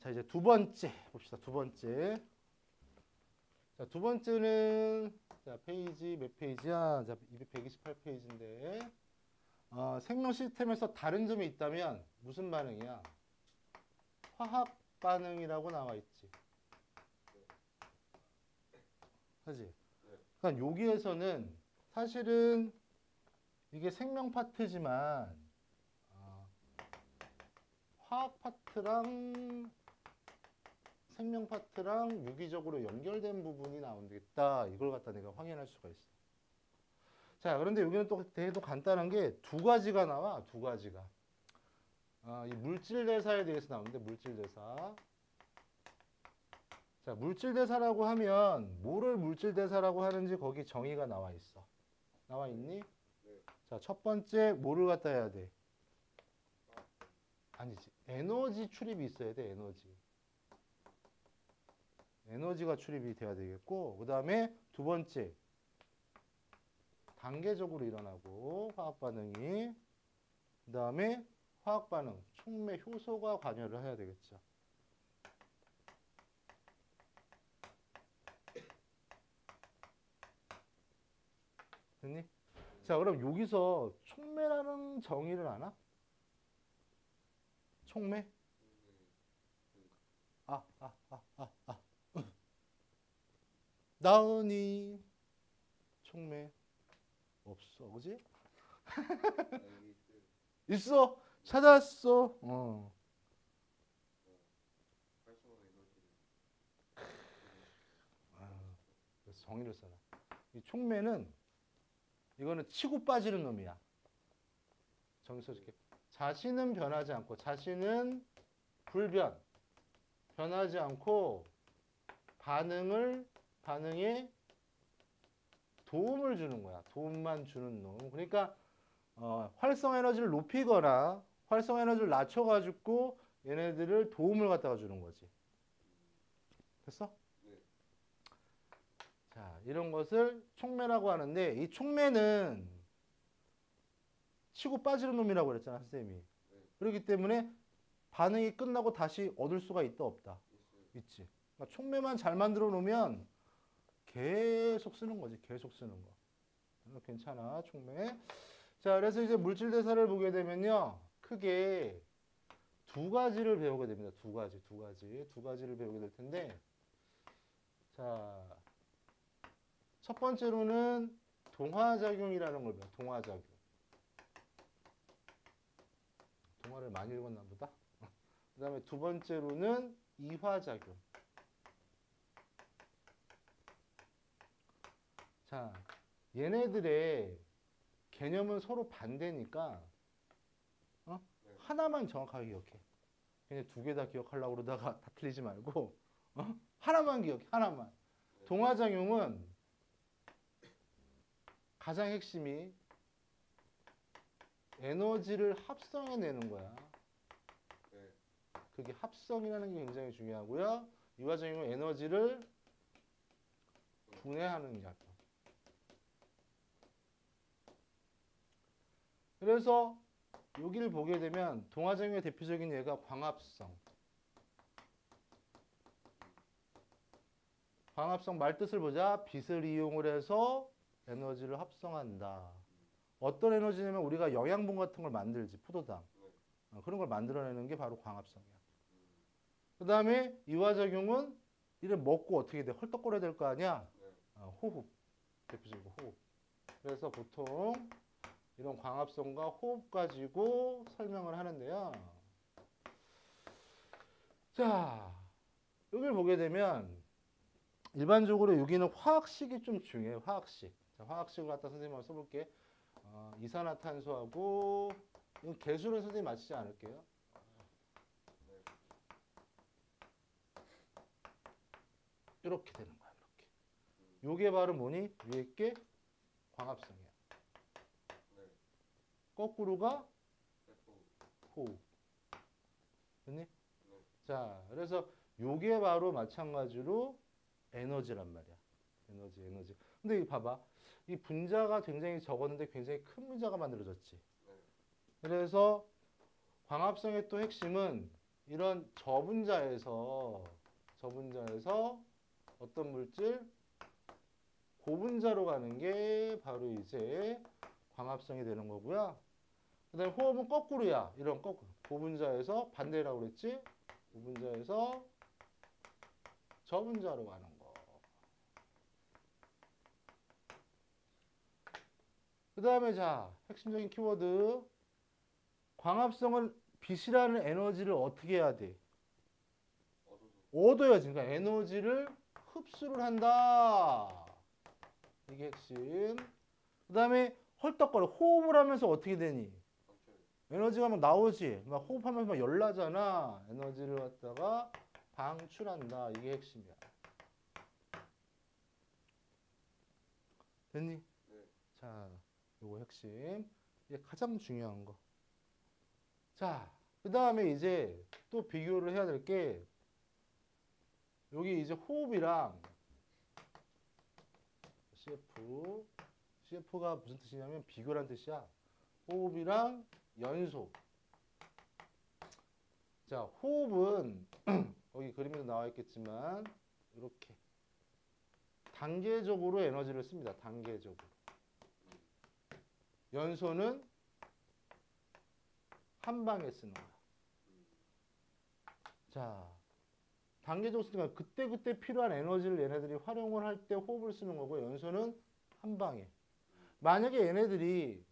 자, 이제 두 번째 봅시다. 두 번째. 자, 두 번째는 자, 페이지 몇 페이지야? 자, 128페이지인데 생명 시스템에서 다른 점이 있다면 무슨 반응이야? 화학 반응이라고 나와 있지. 그지? 그러니까 여기에서는 사실은 이게 생명 파트지만 화학 파트랑 생명 파트랑 유기적으로 연결된 부분이 나오겠다. 이걸 갖다 내가 확인할 수가 있어. 자, 그런데 여기는 또 되게 간단한 게 두 가지가 나와. 두 가지가. 이 물질 대사에 대해서 나오는데 물질 대사. 자, 물질 대사라고 하면 뭐를 물질 대사라고 하는지 거기 정의가 나와 있어. 나와 있니? 네. 자, 첫 번째 뭐를 갖다 해야 돼? 아니지. 에너지 출입이 있어야 돼. 에너지가 출입이 돼야 되겠고, 그 다음에 두 번째 단계적으로 일어나고 화학 반응이, 그 다음에 화학 반응 촉매 효소가 관여를 해야 되겠죠. 됐니? 자, 그럼 여기서 촉매라는 정의를 아나? 촉매? 나은이 촉매 없어, 그지? 있어, 찾았어. 그래서 정의를 써라. 이 촉매는 이거는 치고 빠지는 놈이야. 정의 써줄게. 자신은 변하지 않고, 자신은 불변, 변하지 않고 반응에 도움을 주는 거야. 도움만 주는 놈. 그러니까 활성 에너지를 높이거나 활성 에너지를 낮춰가지고 얘네들을 도움을 갖다가 주는 거지. 됐어? 네. 자, 이런 것을 촉매라고 하는데 이 촉매는 치고 빠지는 놈이라고 그랬잖아, 선생님이. 네. 그렇기 때문에 반응이 끝나고 다시 얻을 수가 있다, 없다? 있어요. 있지. 그러니까 촉매만 잘 만들어 놓으면 계속 쓰는 거지. 계속 쓰는 거. 괜찮아, 촉매. 자, 그래서 이제 물질 대사를 보게 되면요. 크게 두 가지를 배우게 됩니다. 두 가지를 배우게 될 텐데. 자, 첫 번째로는 동화작용이라는 걸 배워요. 동화작용. 동화를 많이 읽었나 보다. 그 다음에 두 번째로는 이화작용. 자, 얘네들의 개념은 서로 반대니까 네. 하나만 정확하게 기억해. 그냥 두 개 다 기억하려고 그러다가 다 틀리지 말고 하나만 기억해. 하나만. 네. 동화작용은 가장 핵심이 에너지를 합성해내는 거야. 네. 그게 합성이라는 게 굉장히 중요하고요. 이화작용은 에너지를 분해하는 작용. 그래서 여기를 보게 되면 동화작용의 대표적인 예가 광합성. 광합성 말뜻을 보자. 빛을 이용을 해서 에너지를 합성한다. 어떤 에너지냐면 우리가 영양분 같은 걸 만들지. 포도당. 그런 걸 만들어내는 게 바로 광합성이야. 그 다음에 이화작용은 이를 먹고 어떻게 돼? 헐떡거려야 될 거 아니야? 호흡. 대표적으로 호흡. 그래서 보통 이런 광합성과 호흡 가지고 설명을 하는데요. 자, 여기를 보게 되면 일반적으로 여기는 화학식이 좀 중요해요. 화학식. 자, 화학식을 갖다 선생님 한번 써볼게. 이산화탄소하고 이건 개수를 선생님 맞히지 않을게요. 이렇게 되는 거야. 이렇게. 요게 바로 뭐니? 위에 게 광합성이야. 거꾸로가 호흡. 됐니? 자, 그래서 요게 바로 마찬가지로 에너지란 말이야. 에너지. 근데 이거 봐봐. 이 분자가 굉장히 적었는데 굉장히 큰 분자가 만들어졌지. 그래서 광합성의 또 핵심은 이런 저분자에서 어떤 물질? 고분자로 가는 게 바로 이제 광합성이 되는 거고요. 그 다음에 호흡은 거꾸로야. 이런 거꾸로. 고분자에서 반대라고 그랬지? 고분자에서 저분자로 가는 거. 그 다음에 자, 핵심적인 키워드. 광합성은 빛이라는 에너지를 어떻게 해야 돼? 얻어야지. 그러니까 에너지를 흡수를 한다. 이게 핵심. 그 다음에 헐떡거려. 호흡을 하면서 어떻게 되니? 에너지가 막 나오지. 막 호흡하면서 막 열나잖아. 에너지를 갖다가 방출한다. 이게 핵심이야. 됐니? 네. 자, 요거 핵심. 이게 가장 중요한 거. 자, 그 다음에 이제 또 비교를 해야 될 게 여기 이제 호흡이랑 CF가 무슨 뜻이냐면 비교란 뜻이야. 호흡이랑 연소. 자, 호흡은 여기 그림에도 나와 있겠지만 이렇게 단계적으로 에너지를 씁니다. 단계적으로. 연소는 한 방에 쓰는 거야. 자, 단계적으로 쓰니까 그때그때 필요한 에너지를 얘네들이 활용을 할 때 호흡을 쓰는 거고, 연소는 한 방에. 만약에 얘네들이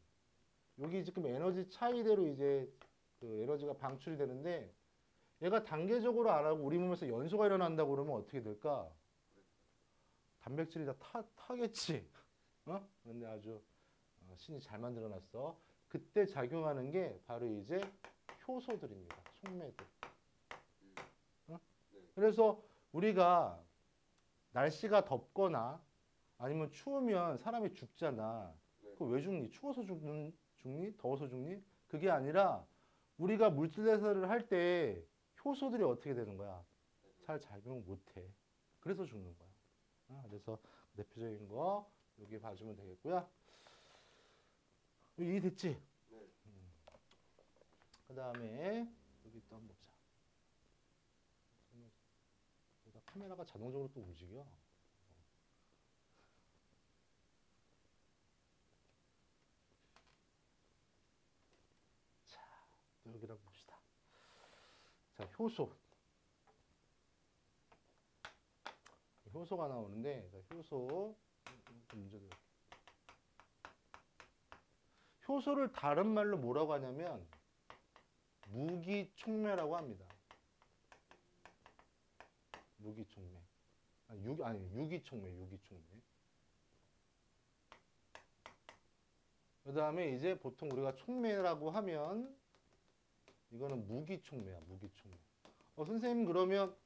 여기 지금 에너지 차이대로 이제 그 에너지가 방출이 되는데 얘가 단계적으로 안 하고 우리 몸에서 연소가 일어난다고 그러면 어떻게 될까? 단백질이 다 타겠지. 어? 근데 아주 신이 잘 만들어놨어. 그때 작용하는 게 바로 이제 효소들입니다. 촉매들. 어? 그래서 우리가 날씨가 덥거나 아니면 추우면 사람이 죽잖아. 그거 왜 죽니? 추워서 죽니? 더워서 죽니? 그게 아니라 우리가 물질 대사를 할 때 효소들이 어떻게 되는 거야? 잘 작용을 못해. 그래서 죽는 거야. 그래서 대표적인 거 여기 봐주면 되겠고요. 이해됐지? 네. 그 다음에 여기 또 한번 보자. 카메라가 자동적으로 또 움직여. 자, 또 여기를 봅시다. 자, 효소. 효소가 나오는데, 효소, 문제도. 효소를 다른 말로 뭐라고 하냐면, 무기촉매라고 합니다. 무기촉매. 유기촉매. 그 다음에 이제 보통 우리가 촉매라고 하면, 이거는 무기촉매야, 무기촉매. 선생님 그러면,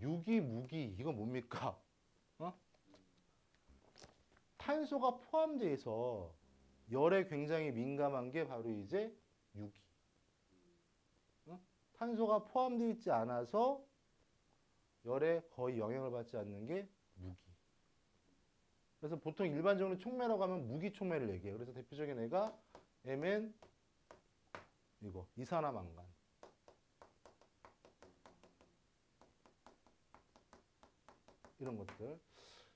유기, 무기, 이건 뭡니까? 탄소가 포함되어 있어. 열에 굉장히 민감한 게 바로 이제 유기. 탄소가 포함되어 있지 않아서 열에 거의 영향을 받지 않는 게 무기. 그래서 보통 일반적으로 촉매라고 하면 무기촉매를 얘기해요. 그래서 대표적인 애가 Mn 이거 이산화망간. 이런 것들.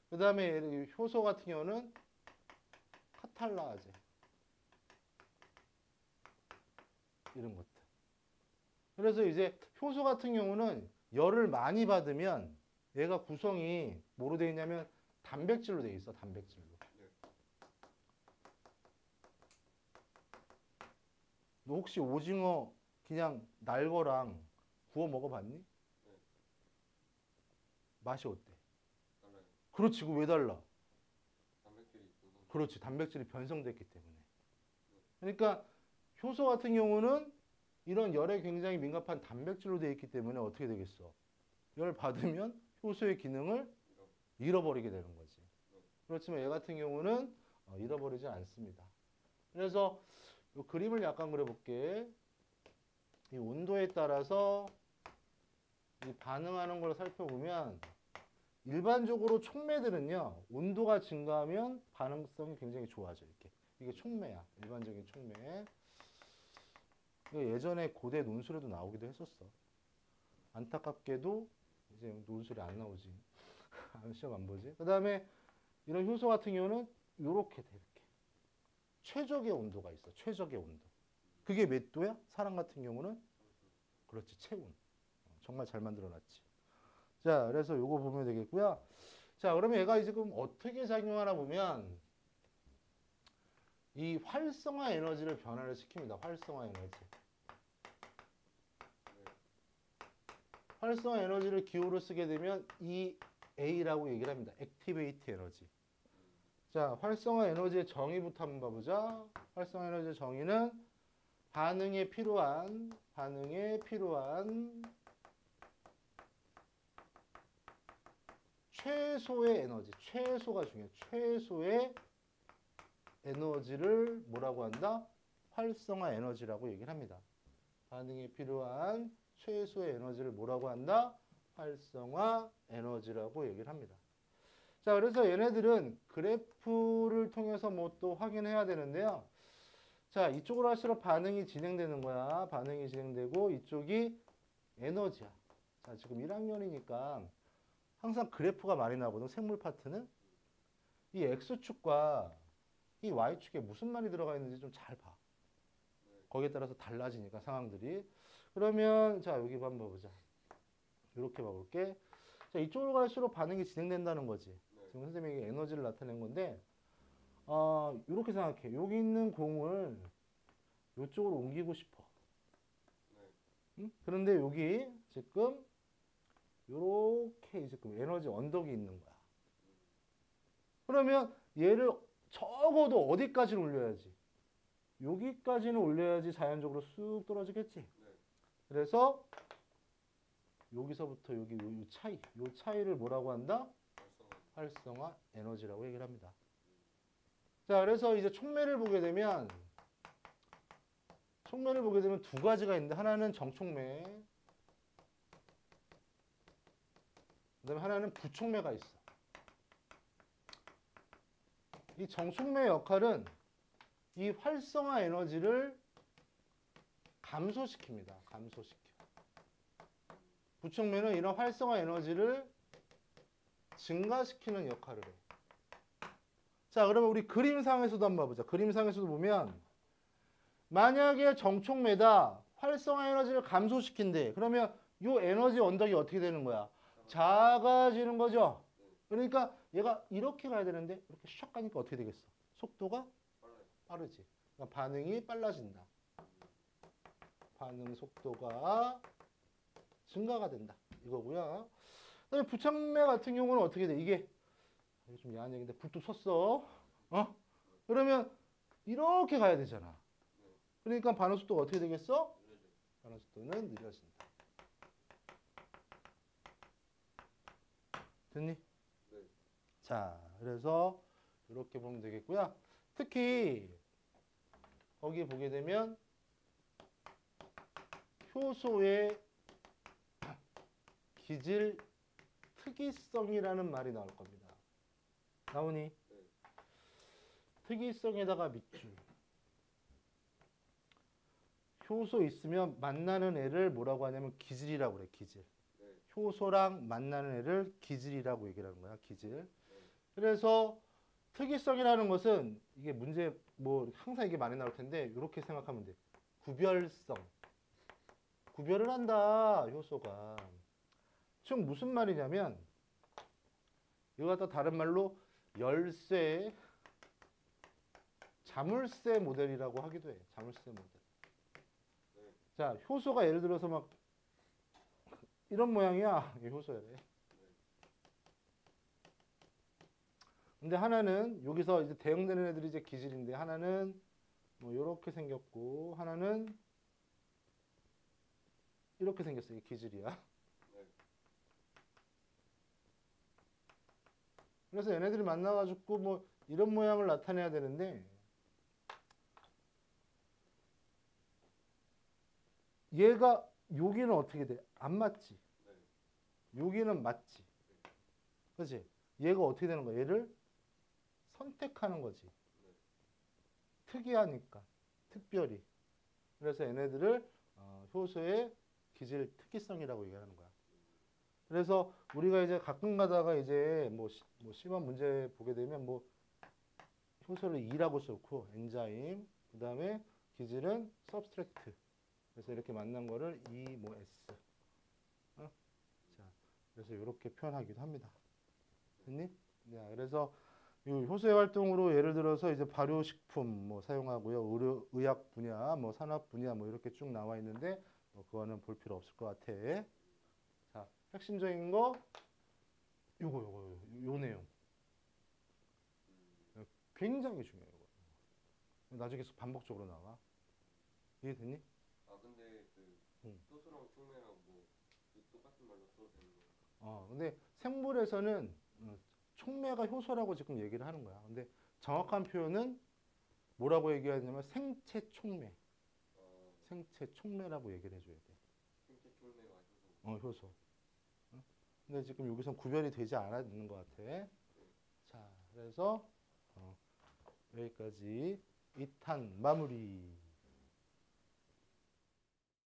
그 다음에 효소 같은 경우는 카탈라제. 이런 것들. 그래서 이제 효소 같은 경우는 열을 많이 받으면 얘가 구성이 뭐로 되어 있냐면 단백질로 되어 있어. 단백질로. 너 혹시 오징어 그냥 날거랑 구워 먹어봤니? 맛이 어때? 달라요. 그렇지. 그거 왜 달라? 단백질이 있어서. 그렇지. 단백질이 변성됐기 때문에. 그러니까 효소 같은 경우는 이런 열에 굉장히 민감한 단백질로 되어 있기 때문에 어떻게 되겠어? 열 받으면 효소의 기능을 잃어버리게 되는 거지. 그렇지만 얘 같은 경우는 잃어버리지 않습니다. 그래서 이 그림을 약간 그려볼게. 이 온도에 따라서 이 반응하는 걸 살펴보면 일반적으로 촉매들은요, 온도가 증가하면 반응성이 굉장히 좋아져. 이게 촉매야. 일반적인 촉매. 이거 예전에 고대 논술에도 나오기도 했었어. 안타깝게도 이제 논술이 안 나오지. 시험 안 보지. 그 다음에 이런 효소 같은 경우는 요렇게 돼. 이렇게. 최적의 온도가 있어. 최적의 온도. 그게 몇 도야? 사람 같은 경우는? 그렇지. 체온. 정말 잘 만들어놨지. 자, 그래서 요거 보면 되겠고요. 자, 그러면 얘가 지금 어떻게 작용하나 보면 이 활성화 에너지를 변화를 시킵니다. 활성화 에너지. 활성화 에너지를 기호로 쓰게 되면 이 A라고 얘기를 합니다. 액티베이트 에너지. 자, 활성화 에너지의 정의부터 한번 봐보자. 활성화 에너지의 정의는 반응에 필요한 최소의 에너지, 최소가 중요해. 최소의 에너지를 뭐라고 한다? 활성화 에너지라고 얘기를 합니다. 반응에 필요한 최소의 에너지를 뭐라고 한다? 활성화 에너지라고 얘기를 합니다. 자, 그래서 얘네들은 그래프를 통해서 뭐 또 확인해야 되는데요. 자, 이쪽으로 할수록 반응이 진행되는 거야. 반응이 진행되고 이쪽이 에너지야. 자, 지금 1학년이니까 항상 그래프가 많이 나오거든. 생물 파트는. 이 X축과 이 Y축에 무슨 말이 들어가 있는지 좀 잘 봐. 거기에 따라서 달라지니까 상황들이. 그러면 자, 여기 한번 봐보자. 이렇게 봐볼게. 자, 이쪽으로 갈수록 반응이 진행된다는 거지. 지금 선생님이 에너지를 나타낸 건데 이렇게 생각해. 여기 있는 공을 이쪽으로 옮기고 싶어. 응? 그런데 여기 지금 이렇게 지금 에너지 언덕이 있는 거야. 그러면 얘를 적어도 어디까지는 올려야지? 여기까지는 올려야지 자연적으로 쑥 떨어지겠지. 그래서 여기서부터 여기 요 차이를 뭐라고 한다? 활성화 에너지라고 얘기를 합니다. 자, 그래서 이제 촉매를 보게 되면 두 가지가 있는데 하나는 정촉매, 그다음에 하나는 부촉매가 있어. 이 정촉매의 역할은 이 활성화 에너지를 감소시킵니다. 감소시켜. 부촉매는 이런 활성화 에너지를 증가시키는 역할을 해. 자, 그러면 우리 그림상에서도 한번 봐보자. 그림상에서도 보면 만약에 정촉매다 활성화 에너지를 감소시킨대. 그러면 이 에너지 언덕이 어떻게 되는 거야? 작아지는 거죠. 그러니까 얘가 이렇게 가야 되는데 이렇게 샥 가니까 어떻게 되겠어? 속도가 빠르지. 그러니까 반응이 빨라진다. 반응 속도가 증가가 된다. 이거고요. 그다음에 부촉매 같은 경우는 어떻게 돼? 이게 좀 야한 얘기인데 불뚝 섰어. 그러면 이렇게 가야 되잖아. 그러니까 반응 속도가 어떻게 되겠어? 반응 속도는 느려진다. 됐니? 네. 자, 그래서 이렇게 보면 되겠고요. 특히 거기 보게 되면 효소의 기질 특이성이라는 말이 나올 겁니다. 나오니? 네. 특이성에다가 밑줄. 효소 있으면 만나는 애를 뭐라고 하냐면 기질이라고 그래. 기질. 네. 효소랑 만나는 애를 기질이라고 얘기를 하는 거야. 기질. 그래서 특이성이라는 것은 이게 문제 뭐 항상 이게 많이 나올 텐데 이렇게 생각하면 돼. 구별성. 구별을 한다. 효소가. 즉 무슨 말이냐면 이거 갖다 다른 말로 열쇠, 자물쇠 모델이라고 하기도 해. 자물쇠 모델. 자, 효소가 예를 들어서 막 이런 모양이야. 이게 효소래. 근데 하나는 여기서 이제 대응되는 애들이 이제 기질인데 하나는 뭐 이렇게 생겼고 하나는 이렇게 생겼어. 이게 기질이야. 그래서 얘네들이 만나가지고 뭐 이런 모양을 나타내야 되는데 얘가 여기는 어떻게 돼? 안 맞지? 여기는 맞지? 그렇지? 얘가 어떻게 되는 거야? 얘를 선택하는 거지. 특이하니까 특별히. 그래서 얘네들을 효소의 기질 특이성이라고 얘기하는 거야. 그래서 우리가 이제 가끔 가다가 이제 뭐 시험 문제 보게 되면 뭐 효소를 E라고 써놓고 엔자임, 그 다음에 기질은 substrate. 그래서 이렇게 만난 거를 E 뭐 S. 자, 그래서 이렇게 표현하기도 합니다. 됐니? 자, 그래서 이 효소의 활동으로 예를 들어서 이제 발효식품 뭐 사용하고요. 의학 분야, 뭐 산업 분야 뭐 이렇게 쭉 나와 있는데 뭐 그거는 볼 필요 없을 것 같아. 자, 핵심적인 거 요 내용. 굉장히 중요해요. 이거. 나중에 계속 반복적으로 나와. 이해됐니? 아 근데 그 응. 효소랑 촉매랑 뭐 똑같은 말로 써도 되는 거예요? 근데 생물에서는 촉매가 효소라고 지금 얘기를 하는 거야. 근데 정확한 표현은 뭐라고 얘기하냐면 생체 촉매. 생체 촉매라고 얘기를 해줘야 돼. 생체 촉매와 효소. 효소. 근데 지금 여기선 구별이 되지 않는 것 같아. 자, 그래서 여기까지 2탄 마무리.